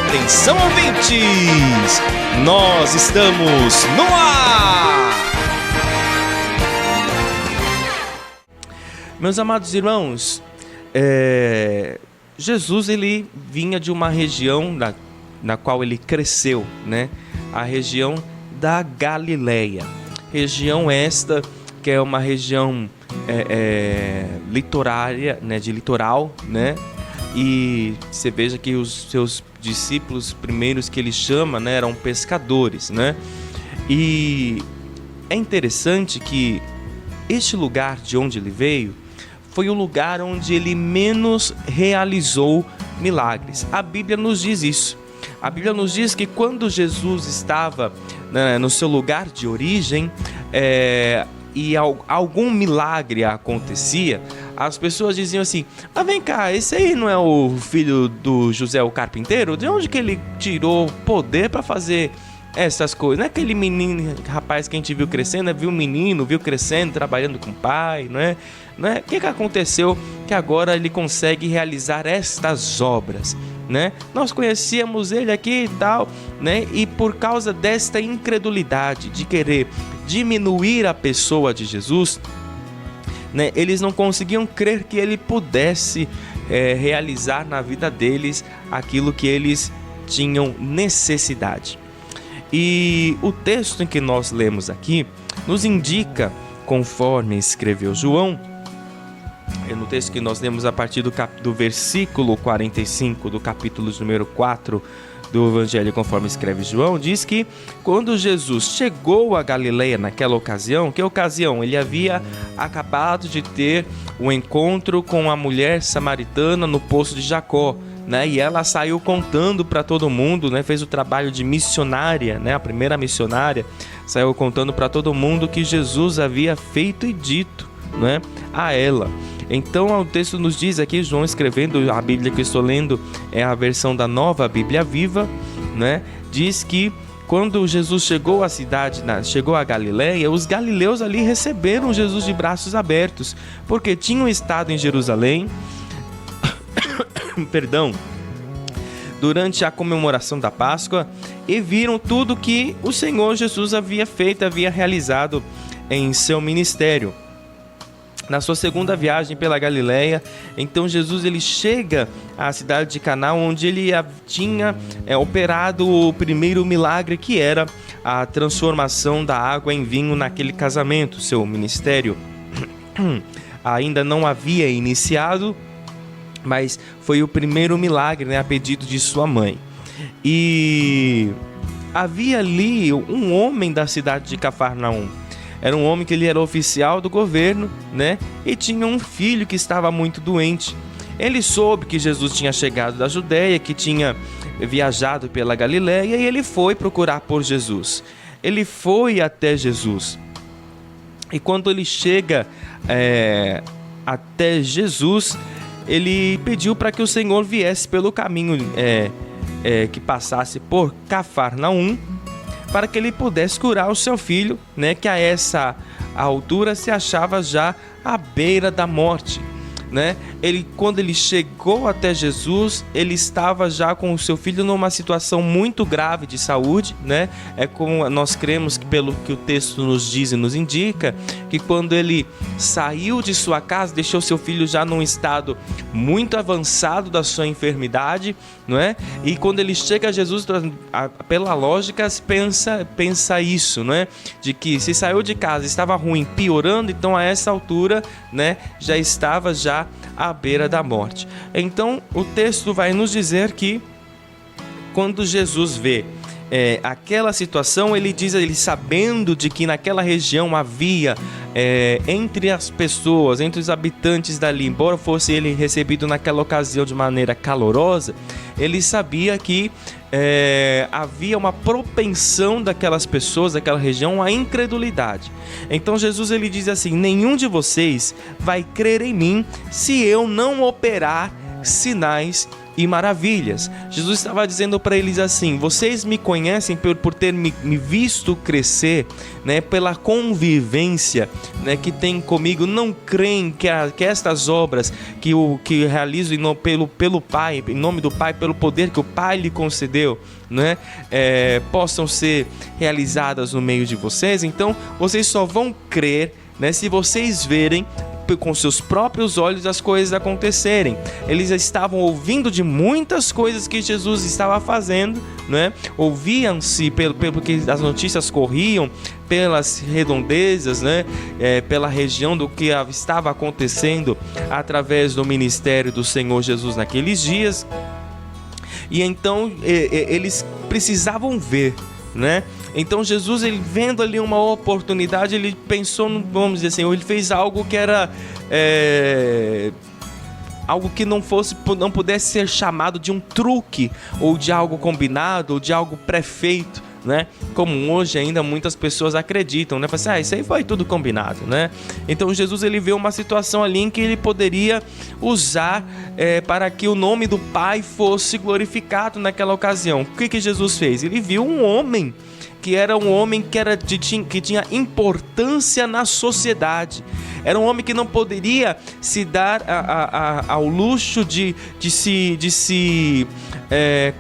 Atenção, ouvintes! Nós estamos no ar! Meus amados irmãos, Jesus ele vinha de uma região na qual ele cresceu, né? A região da Galileia. Região esta que é uma região litorária, né? De litoral, né? E você veja que os seus discípulos primeiros que ele chama, né, eram pescadores, né? E é interessante que este lugar de onde ele veio foi o lugar onde ele menos realizou milagres. A Bíblia nos diz isso. A Bíblia nos diz que quando Jesus estava, né, no seu lugar de origem, e algum milagre acontecia, as pessoas diziam assim: mas vem cá, esse aí não é o filho do José o carpinteiro? De onde que ele tirou poder para fazer essas coisas? Não é aquele menino, rapaz que a gente viu crescendo, viu um menino, viu crescendo, trabalhando com o pai, não é? O que aconteceu que agora ele consegue realizar estas obras, né? Nós conhecíamos ele aqui e tal, né? E por causa desta incredulidade de querer diminuir a pessoa de Jesus, né, eles não conseguiam crer que ele pudesse realizar na vida deles aquilo que eles tinham necessidade. E o texto em que nós lemos aqui nos indica, conforme escreveu João, no texto que nós lemos a partir do versículo 45 do capítulo número 4 do Evangelho conforme escreve João, diz que quando Jesus chegou a Galileia naquela ocasião, que ocasião? Ele havia acabado de ter um encontro com a mulher samaritana no poço de Jacó, né? E ela saiu contando para todo mundo, né? Fez o trabalho de missionária, né? A primeira missionária saiu contando para todo mundo que Jesus havia feito e dito, né, a ela. Então o texto nos diz aqui, João escrevendo, a Bíblia que eu estou lendo é a versão da Nova Bíblia Viva, né? Diz que quando Jesus chegou à cidade, chegou a Galileia, os galileus ali receberam Jesus de braços abertos, porque tinham estado em Jerusalém, durante a comemoração da Páscoa, e viram tudo que o Senhor Jesus havia feito, havia realizado em seu ministério. Na sua segunda viagem pela Galileia, então Jesus ele chega à cidade de Caná, onde ele tinha operado o primeiro milagre, que era a transformação da água em vinho naquele casamento. Seu ministério ainda não havia iniciado, mas foi o primeiro milagre, né, a pedido de sua mãe. E havia ali um homem da cidade de Cafarnaum. Era um homem que ele era oficial do governo, né? E tinha um filho que estava muito doente. Ele soube que Jesus tinha chegado da Judéia, que tinha viajado pela Galileia, e ele foi procurar por Jesus. Ele foi até Jesus. E quando ele chega até Jesus, ele pediu para que o Senhor viesse pelo caminho que passasse por Cafarnaum, para que ele pudesse curar o seu filho, né, que a essa altura se achava já à beira da morte, né? Quando ele chegou até Jesus, ele estava já com o seu filho numa situação muito grave de saúde, né? É como nós cremos que, pelo que o texto nos diz e nos indica, que quando ele saiu de sua casa, deixou seu filho já num estado muito avançado da sua enfermidade, não é? E quando ele chega a Jesus, pela lógica, pensa isso, não é? De que se saiu de casa, estava ruim, piorando, então a essa altura, né, já estava já à beira da morte. Então o texto vai nos dizer que quando Jesus vê aquela situação, ele diz, ele sabendo de que naquela região havia entre as pessoas, entre os habitantes dali, embora fosse ele recebido naquela ocasião de maneira calorosa, ele sabia que havia uma propensão daquelas pessoas, daquela região, à incredulidade. Então Jesus ele diz assim: nenhum de vocês vai crer em mim se eu não operar sinais e maravilhas. Jesus estava dizendo para eles assim: vocês me conhecem por ter me visto crescer, né, pela convivência, né, que tem comigo. Não creem que estas obras que realizo pelo Pai, em nome do Pai, pelo poder que o Pai lhe concedeu, né, possam ser realizadas no meio de vocês. Então vocês só vão crer, né, se vocês verem com seus próprios olhos as coisas acontecerem. Eles estavam ouvindo de muitas coisas que Jesus estava fazendo, né? Ouviam-se pelo que as notícias corriam pelas redondezas, né? Pela região do que estava acontecendo através do ministério do Senhor Jesus naqueles dias. E então eles precisavam ver, né? Então Jesus, ele vendo ali uma oportunidade, ele pensou, vamos dizer assim, ele fez algo que era algo que não pudesse ser chamado de um truque, ou de algo combinado, ou de algo pré-feito, né? Como hoje ainda muitas pessoas acreditam, né? Fala assim, isso aí foi tudo combinado, né? Então Jesus, ele vê uma situação ali em que ele poderia usar para que o nome do Pai fosse glorificado naquela ocasião. O que Jesus fez? Ele viu um homem que tinha importância na sociedade. Era um homem que não poderia se dar ao luxo de se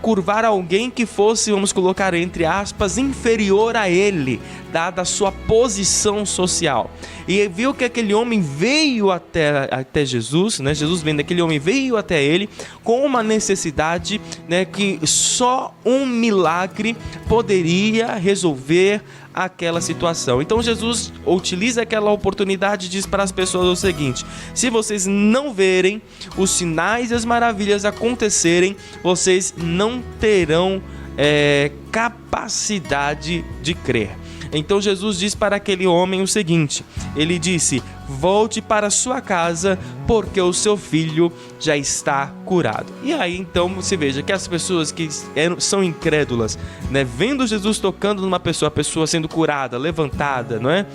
curvar a alguém que fosse, vamos colocar entre aspas, inferior a ele, dada a sua posição social. E viu que aquele homem veio até Jesus, né? Jesus vendo aquele homem, veio até ele com uma necessidade, né, que só um milagre poderia resolver aquela situação. Então Jesus utiliza aquela oportunidade e diz para as pessoas o seguinte: se vocês não verem os sinais e as maravilhas acontecerem, vocês não terão capacidade de crer. Então Jesus diz para aquele homem o seguinte, ele disse: volte para sua casa, porque o seu filho já está curado. E aí então você veja que as pessoas que são incrédulas, né, vendo Jesus tocando numa pessoa, a pessoa sendo curada, levantada, não é?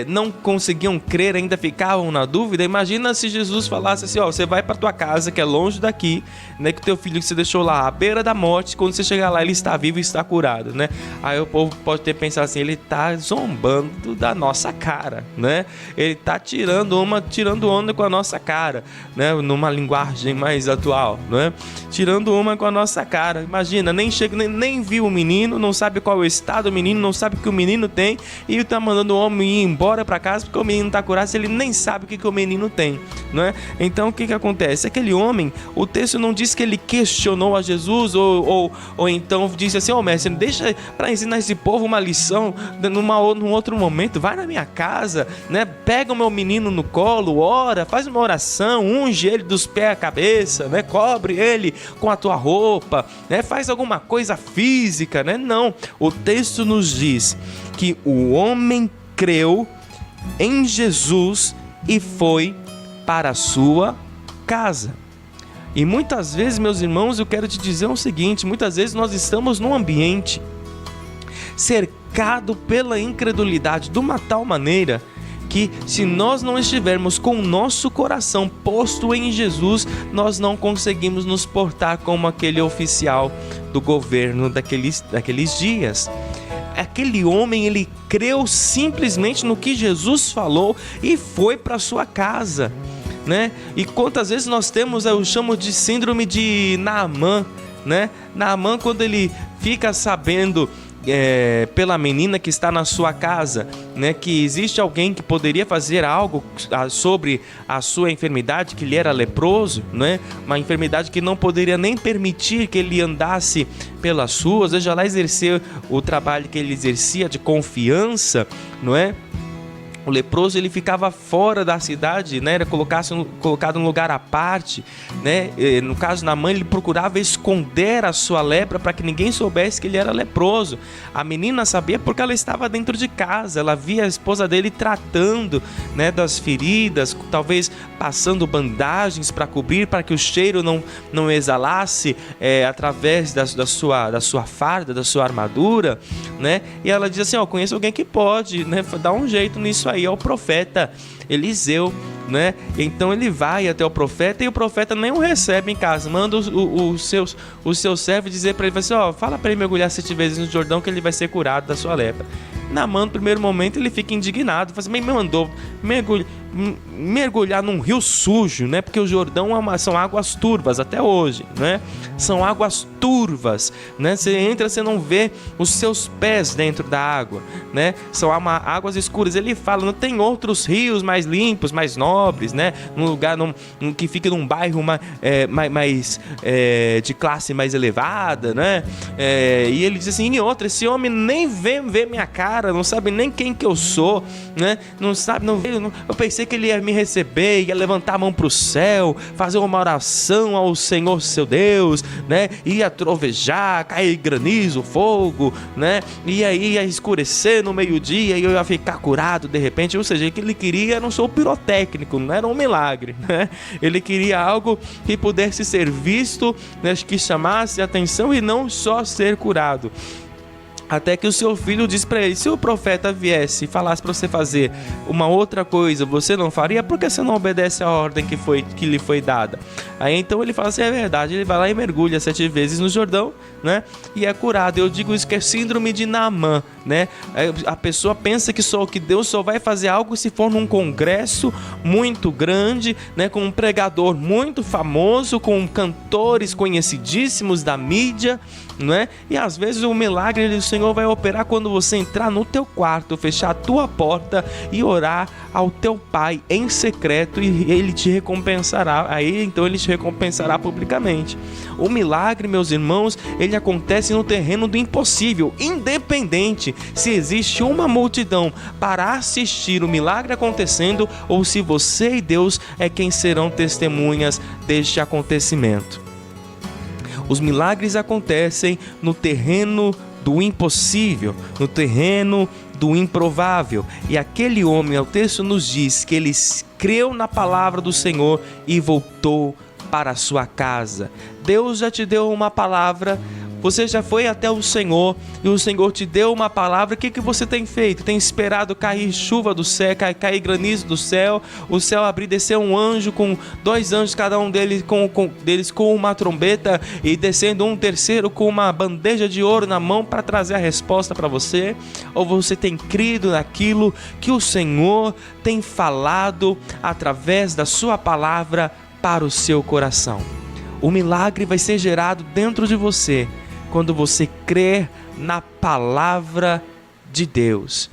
Não conseguiam crer, ainda ficavam na dúvida. Imagina se Jesus falasse assim: você vai para tua casa, que é longe daqui, né, que o teu filho que você deixou lá à beira da morte, quando você chegar lá ele está vivo e está curado, né? Aí o povo pode ter pensado assim: ele está zombando da nossa cara, né? Ele está tirando onda com a nossa cara, né? Numa linguagem mais atual, né? Tirando uma com a nossa cara. Imagina, nem viu o menino, não sabe qual é o estado do menino, não sabe o que o menino tem, e está mandando o homem ir embora para casa porque o menino está curado, se ele nem sabe o que o menino tem, não é? Então o que acontece? Aquele homem, o texto não diz que ele questionou a Jesus ou então disse assim: mestre, deixa para ensinar esse povo uma lição num outro momento, vai na minha casa, né? Pega o meu menino no colo, ora, faz uma oração, unge ele dos pés à cabeça, né? Cobre ele com a tua roupa, né? Faz alguma coisa física, né? Não, o texto nos diz que o homem creu em Jesus e foi para a sua casa. E muitas vezes, meus irmãos, eu quero te dizer o seguinte: muitas vezes nós estamos num ambiente cercado pela incredulidade de uma tal maneira que, se nós não estivermos com o nosso coração posto em Jesus, nós não conseguimos nos portar como aquele oficial do governo daqueles dias. Aquele homem, ele creu simplesmente no que Jesus falou e foi para sua casa, né? E quantas vezes nós temos, eu chamo de síndrome de Naamã, né? Naamã, quando ele fica sabendo pela menina que está na sua casa, né, que existe alguém que poderia fazer algo sobre a sua enfermidade, que ele era leproso, né, uma enfermidade que não poderia nem permitir que ele andasse pelas ruas, veja lá, exercer o trabalho que ele exercia de confiança, não é? O leproso, ele ficava fora da cidade, né? Era colocado em lugar à parte, né? No caso, Naamã, ele procurava esconder a sua lepra para que ninguém soubesse que ele era leproso. A menina sabia porque ela estava dentro de casa, ela via a esposa dele tratando, né, das feridas, talvez passando bandagens para cobrir, para que o cheiro não exalasse através da sua farda, da sua armadura, né? E ela diz assim: conheço alguém que pode, né, dar um jeito nisso aí. É o profeta Eliseu, né? Então ele vai até o profeta e o profeta nem o recebe em casa, manda o seu servo dizer para ele assim, fala para ele mergulhar 7 vezes no Jordão que ele vai ser curado da sua lepra. Naamã, no primeiro momento, ele fica indignado, fala assim, me mandou mergulhar num rio sujo, né? Porque o Jordão são águas turvas até hoje, né? São águas turvas, né? Você entra, você não vê os seus pés dentro da água, né? São águas escuras. Ele fala, não tem outros rios mais limpos, mais nobres, né? Num lugar que fica num bairro mais de classe mais elevada, né? E ele diz assim, esse homem nem vê minha cara, não sabe nem quem que eu sou, né? Não sabe, eu pensei que ele ia me receber, ia levantar a mão para o céu, fazer uma oração ao Senhor seu Deus, né? Ia trovejar, cair granizo, fogo, né? E aí ia escurecer no meio-dia e eu ia ficar curado de repente. Ou seja, o que ele queria era um show pirotécnico, não era um milagre, né? Ele queria algo que pudesse ser visto, né? Que chamasse a atenção e não só ser curado. Até que o seu filho diz para ele, se o profeta viesse e falasse para você fazer uma outra coisa, você não faria? Por que você não obedece a ordem que lhe foi dada? Aí então ele fala assim, é verdade, ele vai lá e mergulha 7 vezes no Jordão, né? E é curado. Eu digo isso que é síndrome de Naamã, né? A pessoa pensa que Deus só vai fazer algo se for num congresso muito grande, né? Com um pregador muito famoso, com cantores conhecidíssimos da mídia, né? E às vezes o milagre do Senhor vai operar quando você entrar no teu quarto, fechar a tua porta e orar ao teu pai em secreto, e ele te recompensará. Aí então ele te recompensará publicamente. O milagre, meus irmãos, ele acontece no terreno do impossível, independente se existe uma multidão para assistir o milagre acontecendo ou se você e Deus é quem serão testemunhas deste acontecimento. Os milagres acontecem no terreno do impossível, no terreno do improvável. E aquele homem, o texto nos diz que ele creu na palavra do Senhor e voltou para a sua casa. Deus já te deu uma palavra, você já foi até o Senhor e o Senhor te deu uma palavra. O que você tem feito? Tem esperado cair chuva do céu, cair granizo do céu, o céu abrir, descer um anjo com 2 anjos, cada um deles com uma trombeta, e descendo um terceiro com uma bandeja de ouro na mão para trazer a resposta para você? Ou você tem crido naquilo que o Senhor tem falado através da sua palavra para o seu coração? O milagre vai ser gerado dentro de você quando você crer na palavra de Deus.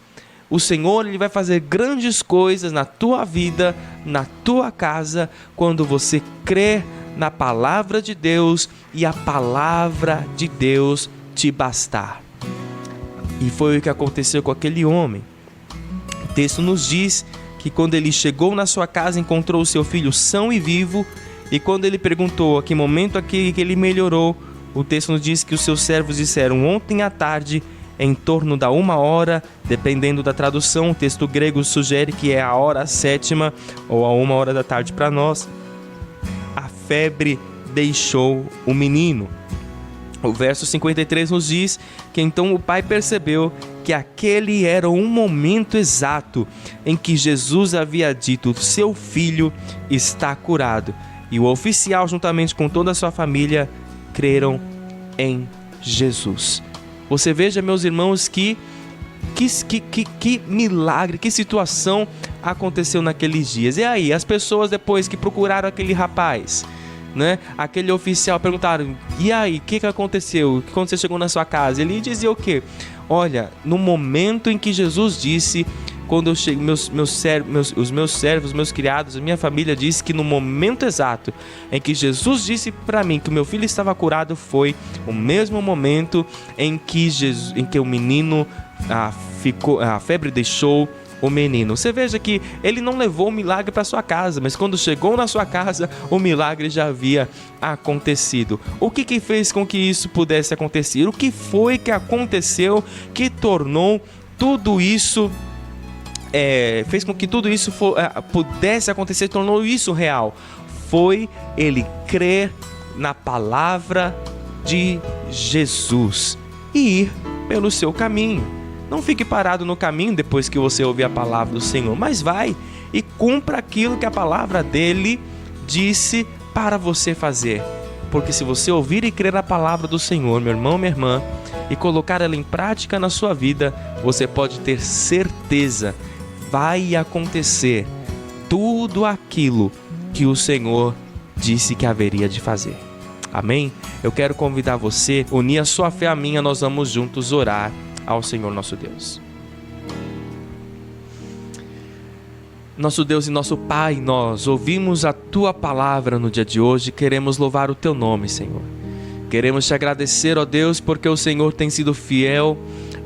O Senhor, ele vai fazer grandes coisas na tua vida, na tua casa, quando você crer na palavra de Deus e a palavra de Deus te bastar. E foi o que aconteceu com aquele homem. O texto nos diz que quando ele chegou na sua casa, encontrou o seu filho são e vivo, e quando ele perguntou a que momento que ele melhorou, o texto nos diz que os seus servos disseram ontem à tarde, em torno da 1h, dependendo da tradução. O texto grego sugere que é a hora 7ª ou a 1h da tarde para nós. A febre deixou o menino. O verso 53 nos diz que então o pai percebeu que aquele era um momento exato em que Jesus havia dito, seu filho está curado. E o oficial, juntamente com toda a sua família, creram em Jesus. Você veja, meus irmãos, que milagre, que situação aconteceu naqueles dias. E aí, as pessoas depois que procuraram aquele rapaz, né, aquele oficial, perguntaram, e aí, o que aconteceu? Quando você chegou na sua casa? Ele dizia o quê? Olha, no momento em que Jesus disse, quando eu cheguei, os meus servos, meus criados, a minha família disse que no momento exato em que Jesus disse para mim que o meu filho estava curado, foi o mesmo momento em que o menino a febre deixou o menino. Você veja que ele não levou o milagre para sua casa, mas quando chegou na sua casa, o milagre já havia acontecido. O que fez com que isso pudesse acontecer? O que foi que aconteceu que tornou tudo isso fez com que tudo isso pudesse acontecer, tornou isso real? Foi ele crer na palavra de Jesus e ir pelo seu caminho. Não fique parado no caminho depois que você ouvir a palavra do Senhor, mas vai e cumpra aquilo que a palavra dele disse para você fazer. Porque se você ouvir e crer a palavra do Senhor, meu irmão, minha irmã, e colocar ela em prática na sua vida, você pode ter certeza, vai acontecer tudo aquilo que o Senhor disse que haveria de fazer. Amém? Eu quero convidar você, unir a sua fé à minha, nós vamos juntos orar ao Senhor nosso Deus. Nosso Deus e nosso Pai, nós ouvimos a Tua palavra no dia de hoje e queremos louvar o Teu nome, Senhor. Queremos Te agradecer, ó Deus, porque o Senhor tem sido fiel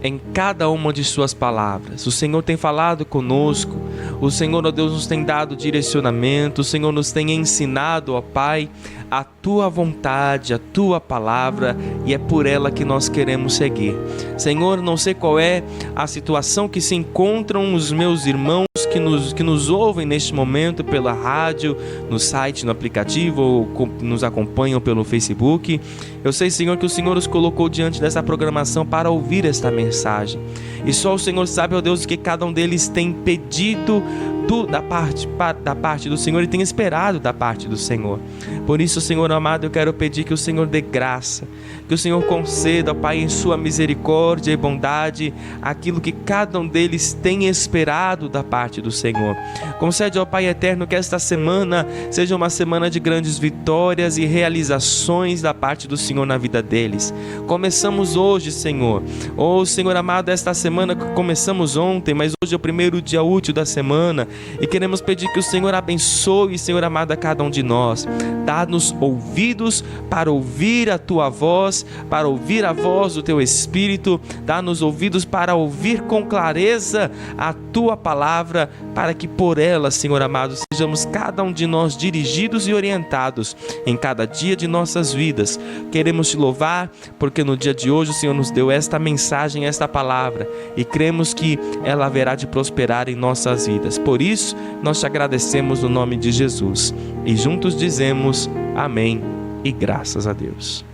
em cada uma de Suas palavras. O Senhor tem falado conosco, o Senhor, ó Deus, nos tem dado direcionamento, o Senhor nos tem ensinado, ó Pai, a Tua vontade, a Tua palavra, e é por ela que nós queremos seguir. Senhor, não sei qual é a situação que se encontram os meus irmãos que nos ouvem neste momento pela rádio, no site, no aplicativo, ou nos acompanham pelo Facebook. Eu sei, Senhor, que o Senhor os colocou diante dessa programação para ouvir esta mensagem. E só o Senhor sabe, ó Deus, o que cada um deles tem pedido da parte do Senhor e tem esperado da parte do Senhor. Por isso, Senhor amado, eu quero pedir que o Senhor dê graça, que o Senhor conceda, ó Pai, em sua misericórdia e bondade, aquilo que cada um deles tem esperado da parte do Senhor. Concede, ó Pai eterno, que esta semana seja uma semana de grandes vitórias e realizações da parte do Senhor na vida deles. Começamos hoje, Senhor. Senhor amado, esta semana que começamos ontem, mas hoje é o primeiro dia útil da semana, e queremos pedir que o Senhor abençoe, Senhor amado, a cada um de nós. Dá-nos ouvidos para ouvir a Tua voz, para ouvir a voz do Teu Espírito. Dá-nos ouvidos para ouvir com clareza a Tua palavra, para que por ela, Senhor amado, sejamos cada um de nós dirigidos e orientados em cada dia de nossas vidas. Queremos Te louvar, porque no dia de hoje o Senhor nos deu esta mensagem, esta palavra, e cremos que ela haverá de prosperar em nossas vidas. Por isso, nós Te agradecemos no nome de Jesus, e juntos dizemos amém e graças a Deus.